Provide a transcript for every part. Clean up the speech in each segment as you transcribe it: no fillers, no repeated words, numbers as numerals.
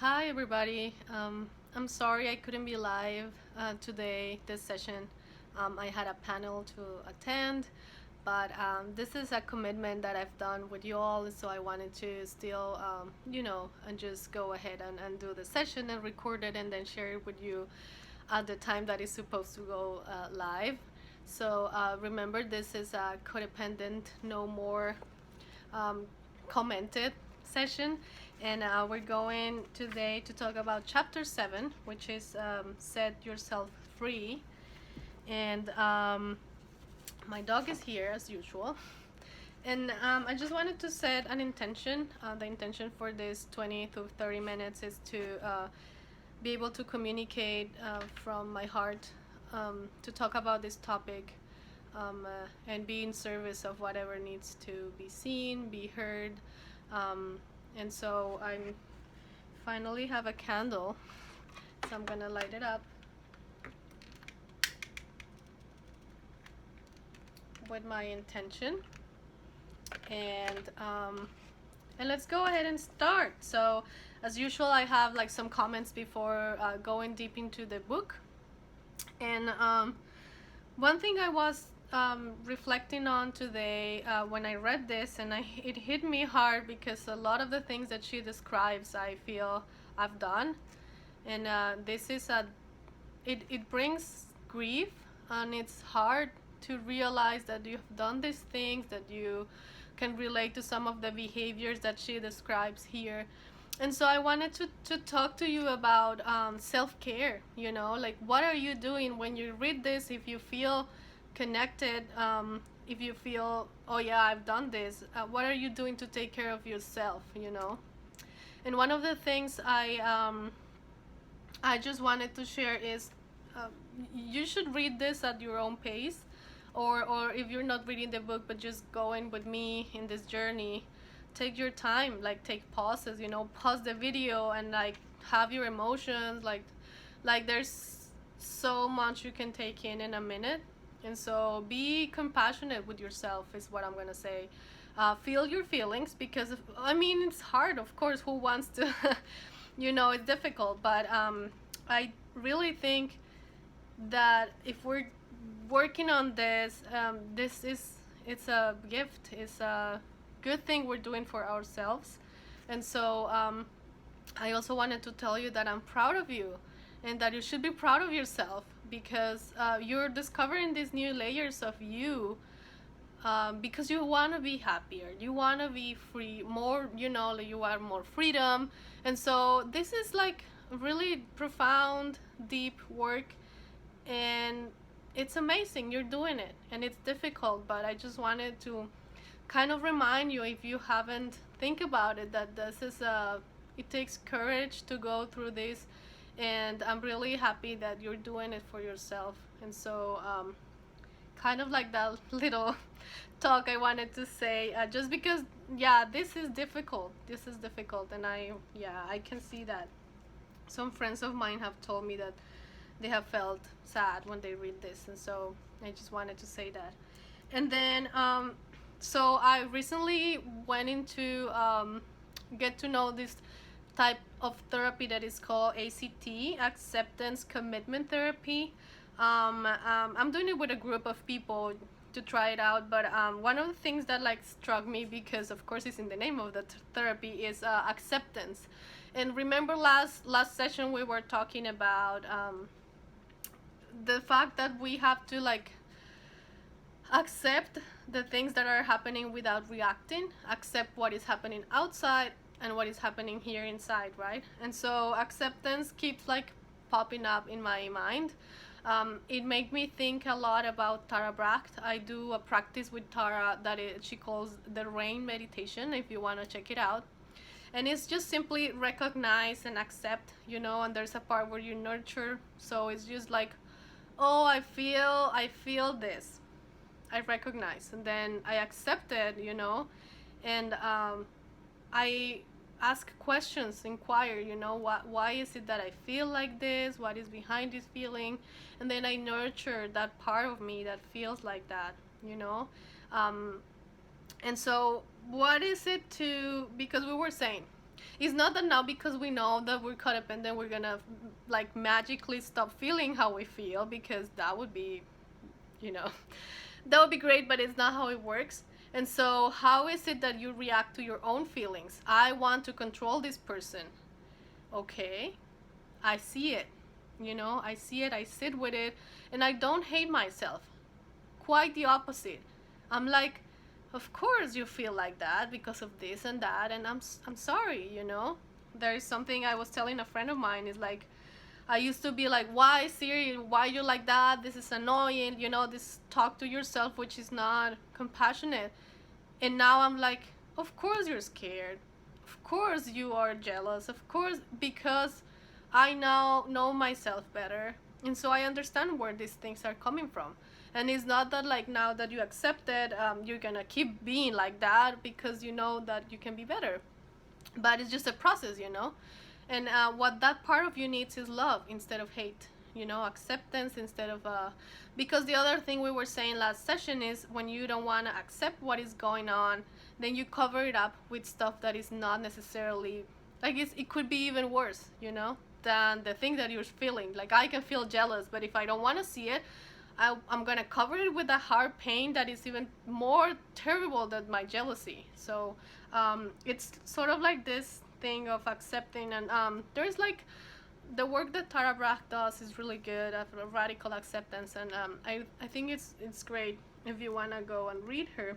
Hi everybody. I'm sorry I couldn't be live today, this session. I had a panel to attend, but this is a commitment that I've done with you all, so I wanted to still, and just go ahead and do the session and record it and then share it with you at the time that it's supposed to go live. So remember, this is a Codependent No More um, commented session, and we're going today to talk about chapter 7, which is set yourself free. And my dog is here as usual, and I just wanted to set an intention. The intention for this 20 to 30 minutes is to be able to communicate from my heart, to talk about this topic, and be in service of whatever needs to be seen, be heard. And so I finally have a candle, so I'm gonna light it up with my intention, and let's go ahead and start. So as usual, I have like some comments before going deep into the book. And one thing I was reflecting on today when I read this, and it hit me hard because a lot of the things that she describes I feel I've done, and this is it brings grief, and it's hard to realize that you've done these things, that you can relate to some of the behaviors that she describes here. And so I wanted to talk to you about self-care. Like, what are you doing when you read this? If you feel connected, if you feel, oh yeah, I've done this, what are you doing to take care of yourself? And one of the things I just wanted to share is, you should read this at your own pace, or if you're not reading the book but just going with me in this journey, take your time, like take pauses, pause the video and like have your emotions, like there's so much you can take in a minute. And so be compassionate with yourself is what I'm gonna say. Feel your feelings, because it's hard, of course. Who wants to it's difficult, but I really think that if we're working on this, it's a gift, it's a good thing we're doing for ourselves. And so I also wanted to tell you that I'm proud of you, and that you should be proud of yourself, because you're discovering these new layers of you, because you want to be happier, you want to be free more, like you want more freedom. And so this is like really profound, deep work, and it's amazing you're doing it, and it's difficult, but I just wanted to kind of remind you, if you haven't think about it, that this is it takes courage to go through this, and I'm really happy that you're doing it for yourself. And so kind of like that little talk I wanted to say, just because this is difficult, and I can see that some friends of mine have told me that they have felt sad when they read this, and so I just wanted to say that. And then so I recently went into get to know this type of therapy that is called ACT, Acceptance Commitment Therapy. I'm doing it with a group of people to try it out, but one of the things that like struck me, because of course it's in the name of the therapy, is acceptance. And remember last session we were talking about the fact that we have to like accept the things that are happening without reacting, accept what is happening outside and what is happening here inside, right? And so acceptance keeps like popping up in my mind. It made me think a lot about Tara Brach. I do a practice with Tara that she calls the rain meditation, if you want to check it out. And it's just simply recognize and accept, and there's a part where you nurture. So it's just like, oh, I feel this, I recognize, and then I accept it, and I ask questions, inquire, why is it that I feel like this? What is behind this feeling? And then I nurture that part of me that feels like that, And so what is it because we were saying, It's not that now because we know that we're codependent, we're gonna like magically stop feeling how we feel, because that would be, you know, that would be great, but it's not how it works. And so, how is it that you react to your own feelings? I want to control this person. Okay, I see it. You know, I see it, I sit with it, and I don't hate myself. Quite the opposite. I'm like, of course you feel like that because of this and that, and I'm sorry, you know. There is something I was telling a friend of mine, is like, I used to be like, why Siri, why you like that? This is annoying, you know, this talk to yourself, which is not compassionate. And now I'm like, of course you're scared. Of course you are jealous. Of course, because I now know myself better. And so I understand where these things are coming from. And it's not that like now that you accept it, you're gonna keep being like that because you know that you can be better. But it's just a process, you know. And what that part of you needs is love instead of hate, you know, acceptance instead of because the other thing we were saying last session is, when you don't want to accept what is going on, then you cover it up with stuff that is not necessarily, like, it could be even worse, you know, than the thing that you're feeling. Like, I can feel jealous, but if I don't want to see it, I'm gonna cover it with a hard pain that is even more terrible than my jealousy. So it's sort of like this thing of accepting. And there's like, the work that Tara Brach does is really good at radical acceptance, and I think it's great if you want to go and read her.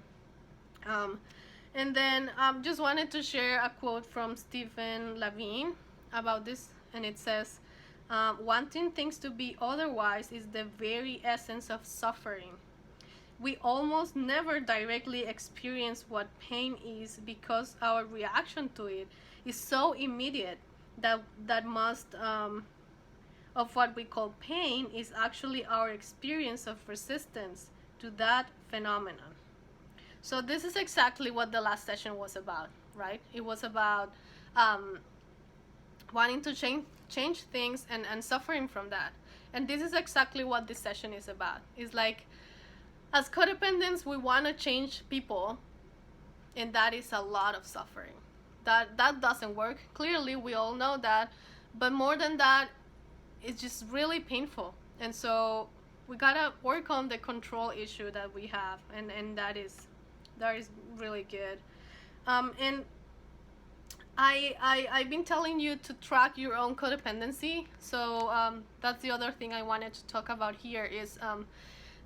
And then just wanted to share a quote from Stephen Levine about this, and it says, wanting things to be otherwise is the very essence of suffering. We almost never directly experience what pain is because our reaction to it is so immediate that most of what we call pain is actually our experience of resistance to that phenomenon. So this is exactly what the last session was about, right? It was about wanting to change things and suffering from that. And this is exactly what this session is about. It's like, as codependents, we want to change people, and that is a lot of suffering. That doesn't work. Clearly, we all know that. But more than that, it's just really painful. And so we gotta work on the control issue that we have, and that is really good. And I've been telling you to track your own codependency. So that's the other thing I wanted to talk about here is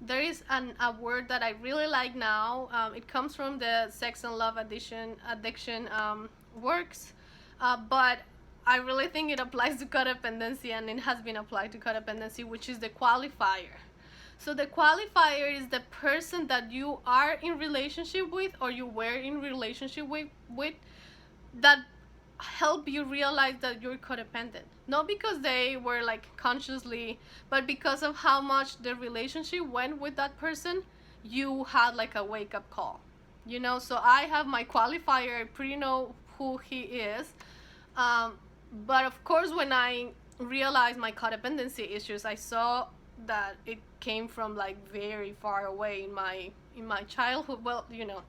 there is a word that I really like now. It comes from the Sex and Love addiction works, but I really think it applies to codependency, and it has been applied to codependency, which is the qualifier. So the qualifier is the person that you are in relationship with, or you were in relationship with that help you realize that you're codependent. Not because they were like consciously, but because of how much the relationship went with that person, you had like a wake-up call, you know. So I have my qualifier, I pretty know who he is, but of course when I realized my codependency issues, I saw that it came from like very far away in my childhood. Well, you know,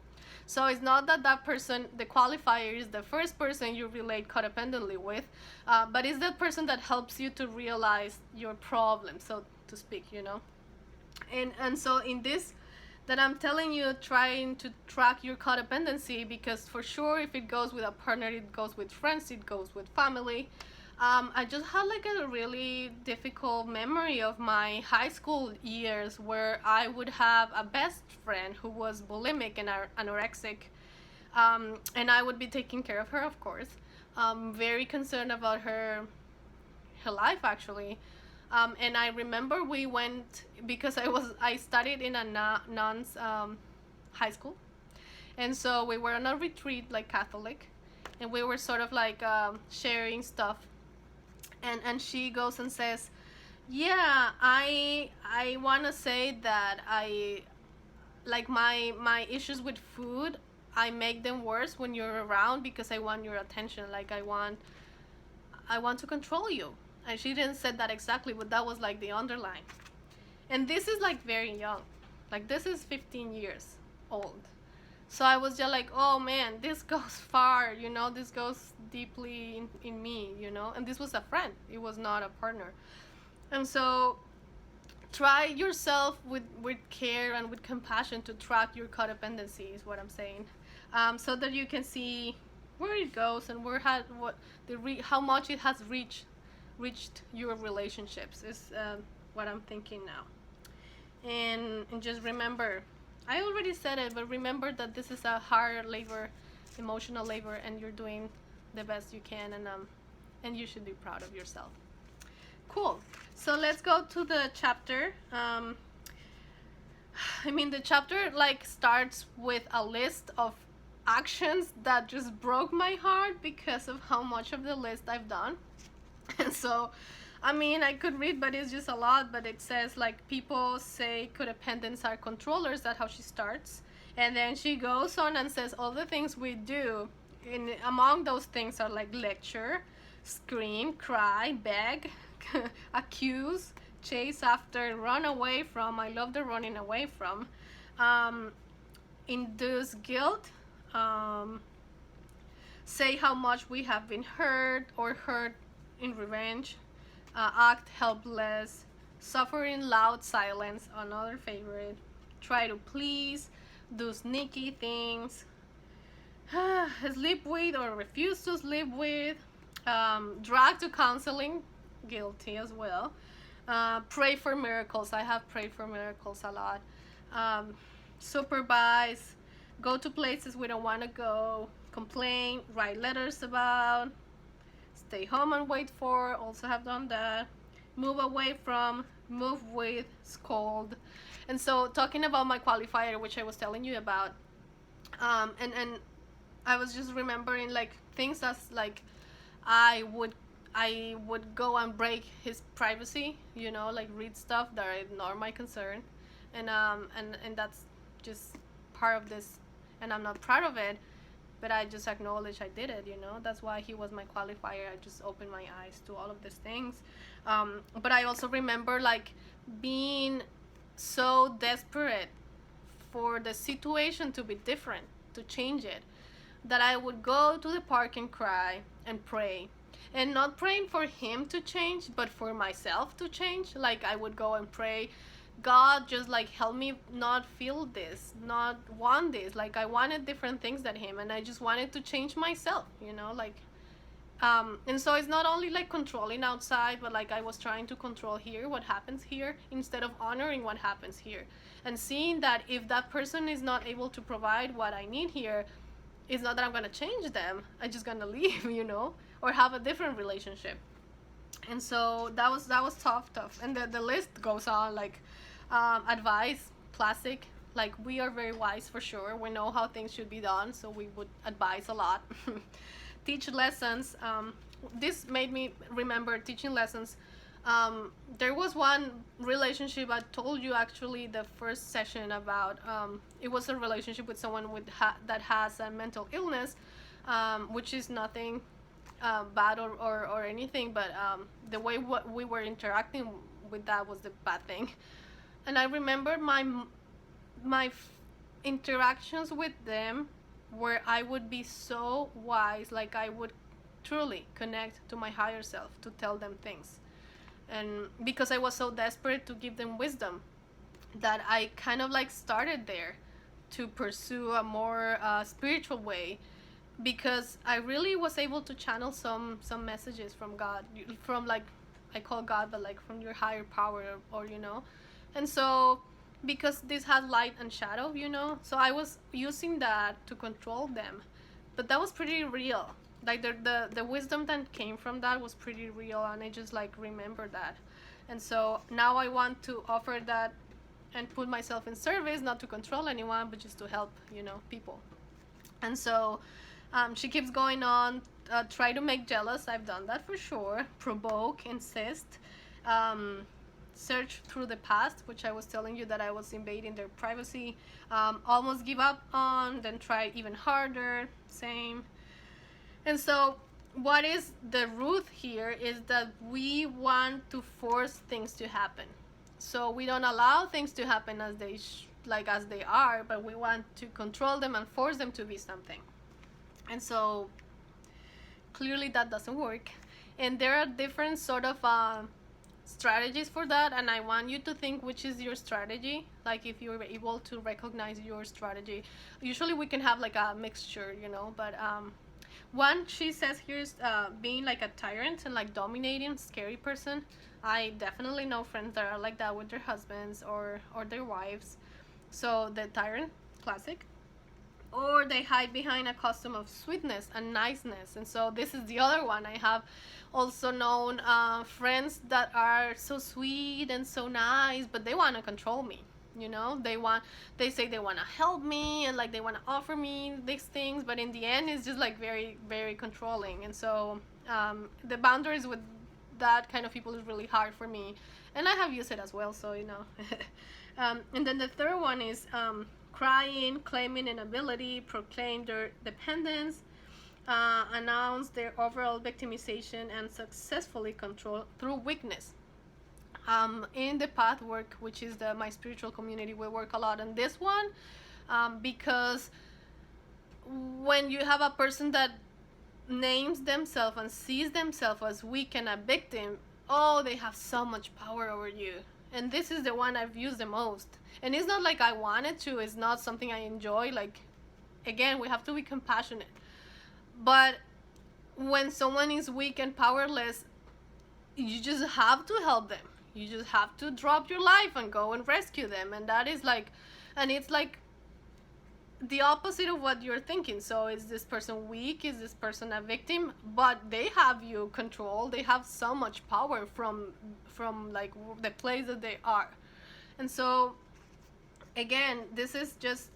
so it's not that person, the qualifier is the first person you relate codependently with, but it's that person that helps you to realize your problem, so to speak, you know. And so in this that I'm telling you, trying to track your codependency, because for sure if it goes with a partner, it goes with friends, it goes with family. I just had like a really difficult memory of my high school years, where I would have a best friend who was bulimic and anorexic, and I would be taking care of her, of course. Very concerned about her life, actually. And I remember we went, because I studied in a nun's high school, and so we were on a retreat, like Catholic, and we were sort of like sharing stuff. And she goes and says, yeah, I want to say that I like my issues with food, I make them worse when you're around because I want your attention, like I want to control you. And she didn't say that exactly, but that was like the underline. And this is like very young, like this is 15 years old. So I was just like, oh man, this goes far, you know, this goes deeply in me, you know. And this was a friend, it was not a partner. And so try yourself with care and with compassion to track your codependency, is what I'm saying, so that you can see where it goes and how much it has reached your relationships, is what I'm thinking now. And just remember, I already said it, but remember that this is a hard labor, emotional labor, and you're doing the best you can, and you should be proud of yourself. Cool. So let's go to the chapter. The chapter like starts with a list of actions that just broke my heart because of how much of the list I've done. And so, I could read, but it's just a lot. But it says, like, people say codependents are controllers. That's how she starts. And then she goes on and says all the things we do. Among those things are like lecture, scream, cry, beg, accuse, chase after, run away from. I love the running away from. Induce guilt. Say how much we have been hurt or hurt in revenge. Act helpless. Suffer in loud silence, another favorite. Try to please. Do sneaky things. Sleep with or refuse to sleep with. Drag to counseling, guilty as well. Pray for miracles. I have prayed for miracles a lot. Supervise. Go to places we don't want to go. Complain. Write letters about. Stay home and wait for. Also have done that. Move away from. Move with. Scold. And so, talking about my qualifier, which I was telling you about, and I was just remembering like things that's like I would go and break his privacy, you know, like read stuff that are not my concern, and that's just part of this, and I'm not proud of it, but I just acknowledge I did it, you know. That's why he was my qualifier. I just opened my eyes to all of these things. But I also remember like being so desperate for the situation to be different, to change it, that I would go to the park and cry and pray. And not praying for him to change, but for myself to change. Like I would go and pray, God, just like help me not feel this, not want this. Like I wanted different things than him, and I just wanted to change myself, you know, like and so it's not only like controlling outside, but like I was trying to control here, what happens here, instead of honoring what happens here, and seeing that if that person is not able to provide what I need here, it's not that I'm gonna change them, I'm just gonna leave, you know, or have a different relationship. And so that was tough. And the list goes on, like advice, classic, like we are very wise for sure, we know how things should be done, so we would advise a lot. Teach lessons. This made me remember teaching lessons. There was one relationship I told you actually the first session about. It was a relationship with someone that has a mental illness, which is nothing bad or anything, but the way what we were interacting with that was the bad thing. And I remember my interactions with them where I would be so wise, like I would truly connect to my higher self to tell them things. And because I was so desperate to give them wisdom, that I kind of like started there to pursue a more spiritual way, because I really was able to channel some messages from God, from like, I call God, but like from your higher power, or you know. And so because this has light and shadow, you know, so I was using that to control them, but that was pretty real. Like the wisdom that came from that was pretty real, and I just like remember that. And so now I want to offer that and put myself in service, not to control anyone, but just to help, you know, people. And so she keeps going on. Try to make jealous. I've done that for sure. Provoke, insist. Search through the past, which I was telling you that I was invading their privacy. Almost give up on, then try even harder. Same. And so what is the root here is that we want to force things to happen. So we don't allow things to happen as they like as they are, but we want to control them and force them to be something. And so clearly that doesn't work. And there are different sort of strategies for that, and I want you to think which is your strategy, like if you're able to recognize your strategy. Usually we can have like a mixture, but one she says here is being like a tyrant and like dominating, scary person. I definitely know friends that are like that with their husbands or their wives. So the tyrant, classic. Or they hide behind a costume of sweetness and niceness. And so this is the other one. I have also known friends that are so sweet and so nice, but they want to control me. They say they want to help me and like they want to offer me these things, but in the end it's just like very, very controlling. And so the boundaries with that kind of people is really hard for me, and I have used it as well, so and then the third one is crying, claiming inability, proclaim their dependence, announce their overall victimization, and successfully control through weakness. In the path work, which is my spiritual community, we work a lot on this one, because when you have a person that names themselves and sees themselves as weak and a victim, they have so much power over you. And this is the one I've used the most. And it's not like I wanted to, it's not something I enjoy. Like, again, we have to be compassionate. But when someone is weak and powerless, you just have to help them. You just have to drop your life and go and rescue them. And that is like, and it's like the opposite of what you're thinking. So is this person weak? Is this person a victim? But they have you controlled. They have so much power from like the place that they are. And so again, this is just,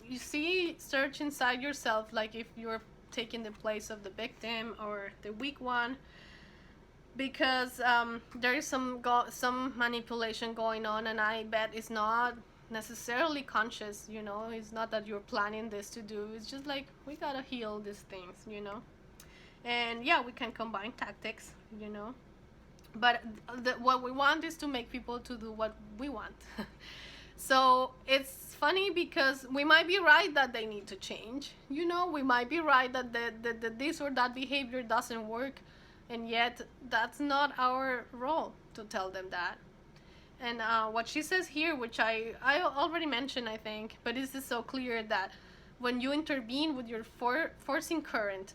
you see, search inside yourself, like if you're taking the place of the victim or the weak one, because there is some manipulation going on, and I bet it's not necessarily conscious. It's not that you're planning this to do. It's just like, we gotta heal these things. And yeah, we can combine tactics, but what we want is to make people to do what we want. So it's funny because we might be right that they need to change. We might be right that the this or that behavior doesn't work, and yet that's not our role to tell them that. And what she says here, which I already mentioned, I think, but this is so clear, that when you intervene with your forcing current,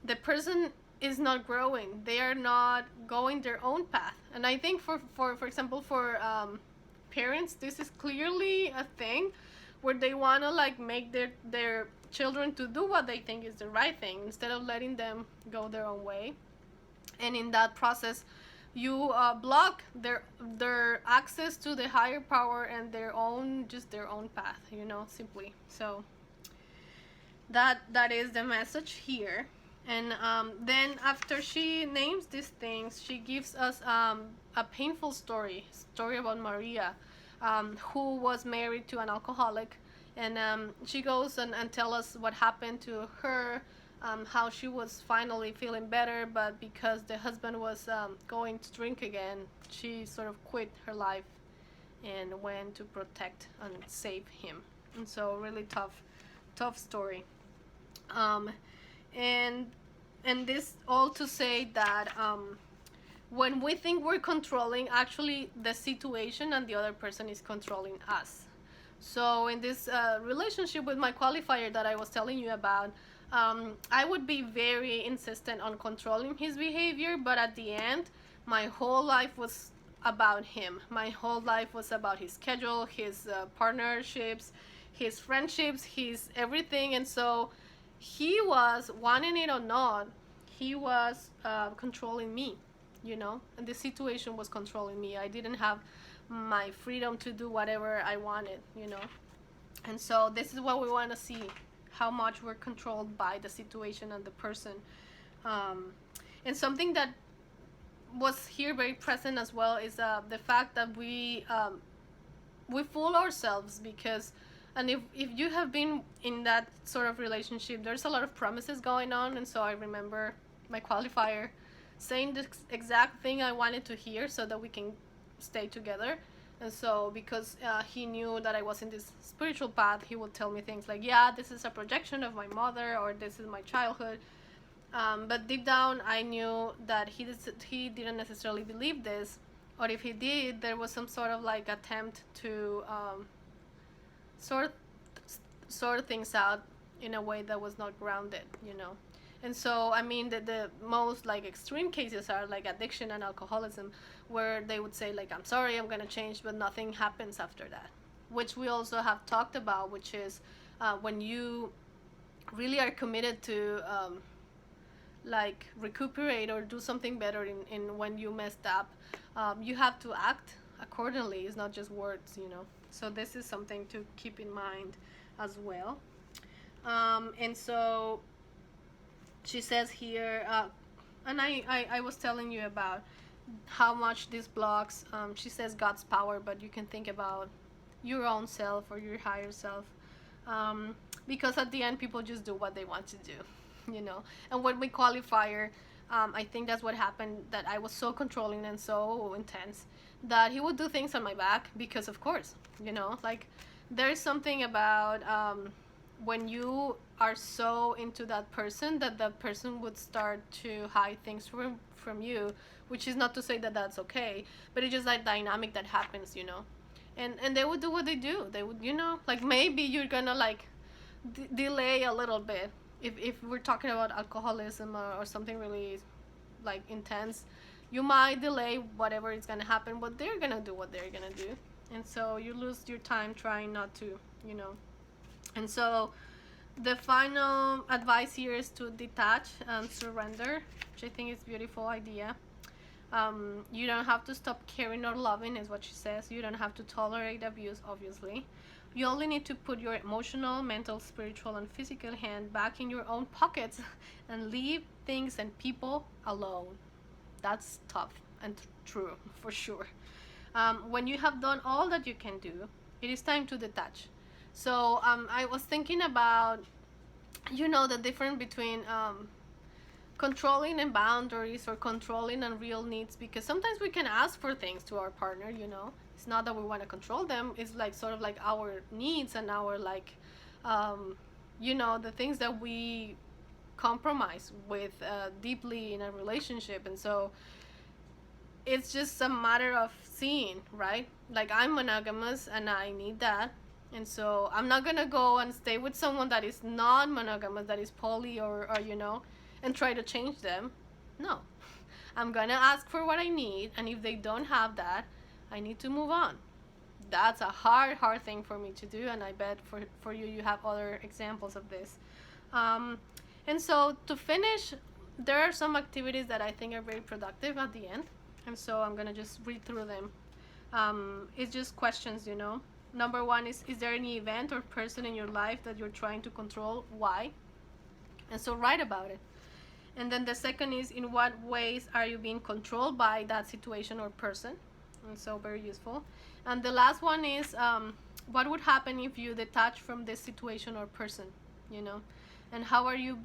the person is not growing. They are not going their own path. And I think for example, for parents, this is clearly a thing where they want to like make their children to do what they think is the right thing instead of letting them go their own way. And in that process, you block their access to the higher power and their own path, simply. So that is the message here. And then after she names these things, she gives us a painful story about Maria, who was married to an alcoholic. And she goes and tell us what happened to her, how she was finally feeling better, but because the husband was going to drink again, she sort of quit her life and went to protect and save him. And so really tough story. And this all to say that when we think we're controlling, actually the situation and the other person is controlling us. So in this relationship with my qualifier that I was telling you about, I would be very insistent on controlling his behavior, but at the end, my whole life was about him. My whole life was about his schedule, his partnerships, his friendships, his everything. And so he was, wanting it or not, he was controlling me, and the situation was controlling me. I didn't have my freedom to do whatever I wanted, And so this is what we want to see, how much we're controlled by the situation and the person. And something that was here very present as well is the fact that we fool ourselves, because, and if you have been in that sort of relationship, there's a lot of promises going on. And so I remember my qualifier saying the exact thing I wanted to hear so that we can stay together. And so because he knew that I was in this spiritual path, he would tell me things like, yeah, this is a projection of my mother, or this is my childhood. But deep down, I knew that he didn't necessarily believe this, or if he did, there was some sort of like attempt to sort sort things out in a way that was not grounded, you know. And so, I mean, the most like extreme cases are like addiction and alcoholism, where they would say like, I'm sorry, I'm gonna change, but nothing happens after that, which we also have talked about, which is when you really are committed to like recuperate or do something better in when you messed up, you have to act accordingly. It's not just words, you know. So this is something to keep in mind as well. And so she says here, and I was telling you about how much this blocks, she says God's power, but you can think about your own self or your higher self, because at the end people just do what they want to do, you know. And when we qualifier, I think that's what happened, that I was so controlling and so intense that he would do things on my back, because of course, you know, like there's something about when you are so into that person, that the person would start to hide things from you, which is not to say that that's okay, but it's just that dynamic that happens, you know. And they would do what they do. They would, you know, like maybe you're gonna like delay a little bit if we're talking about alcoholism or something really like intense. You might delay whatever is gonna happen, but they're gonna do what they're gonna do, and so you lose your time trying not to, you know. And so the final advice here is to detach and surrender, which I think is a beautiful idea. You don't have to stop caring or loving, is what she says. You don't have to tolerate abuse, obviously. You only need to put your emotional, mental, spiritual, and physical hand back in your own pockets and leave things and people alone. That's tough and true, for sure. When you have done all that you can do, it is time to detach. So I was thinking about, you know, the difference between controlling and boundaries, or controlling and real needs, because sometimes we can ask for things to our partner, you know. It's not that we want to control them. It's like sort of like our needs and our like, you know, the things that we compromise with deeply in a relationship. And so it's just a matter of seeing, right? Like I'm monogamous and I need that. And so I'm not gonna go and stay with someone that is non-monogamous, that is poly, or you know, and try to change them. No. I'm gonna ask for what I need, and if they don't have that, I need to move on. That's a hard thing for me to do, and I bet for you, you have other examples of this. And so to finish, there are some activities that I think are very productive at the end, and so I'm gonna just read through them. It's just questions, you know. Number one is there any event or person in your life that you're trying to control? Why? And so write about it. And then the second is, in what ways are you being controlled by that situation or person? And so very useful. And the last one is, what would happen if you detach from this situation or person, you know? And how are you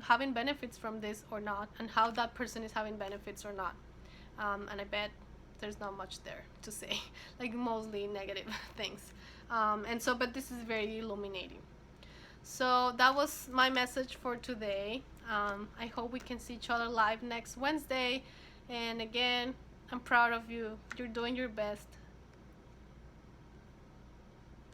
having benefits from this or not? And how that person is having benefits or not? And I bet there's not much there to say, like mostly negative things. And so, but this is very illuminating. So that was my message for today. I hope we can see each other live next Wednesday. And again, I'm proud of you. You're doing your best.